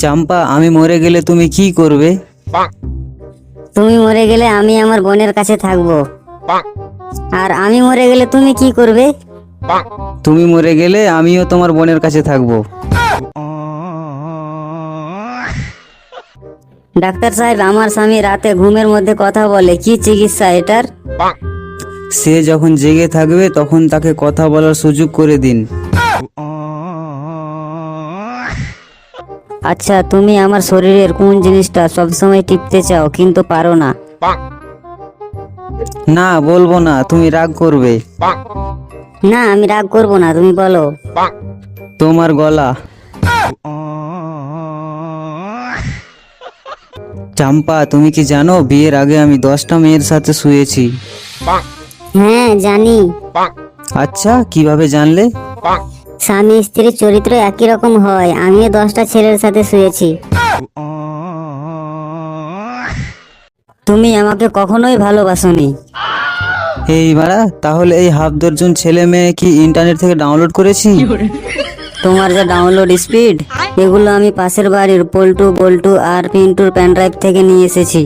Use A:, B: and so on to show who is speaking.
A: চাম্পা, আমি মরে গেলে তুমি কি করবে?
B: তুমি মরে গেলে আমি আমার বোনের কাছে থাকবো। আর আমি মরে গেলে তুমি কি করবে?
A: তুমি মরে গেলে আমিও তোমার বোনের কাছে থাকবো।
B: ডাক্তার সাহেব, আমার স্বামী রাতে ঘুমের মধ্যে কথা বলে, কি চিকিৎসা এটার?
A: সে যখন জেগে থাকবে তখন তাকে কথা বলার সুযোগ করে দিন।
B: আচ্ছা, তুমি আমার শরীরের কোন জিনিসটা সবসময় টিপতে চাও কিন্তু পারো না?
A: না, বলবো না, তুমি রাগ করবে।
B: না, আমি রাগ করবো না, তুমি বলো।
A: তোমার গলা। চাম্পা, তুমি কি জানো বিয়ের আগে আমি 10টা মেয়ের সাথে শুয়েছি?
B: হ্যাঁ, জানি।
A: আচ্ছা, কিভাবে জানলে?
B: স্বামী স্ত্রীর চরিত্র একই রকম হয়, আমিও 10টা ছেলের সাথে শুয়েছি। তুমি আমাকে কখনোই ভালোবাসোনি।
A: এই বাড়া, তাহলে এই হাফ ডজন ছেলে মেয়ে কি ইন্টারনেট থেকে ডাউনলোড করেছি?
B: তোমার যা ডাউনলোড স্পিড, এগুলো আমি পাশের বাড়ির পল্টু বল্টু আর পিন্টুর প্যান ড্রাইভ থেকে নিয়ে এসেছি।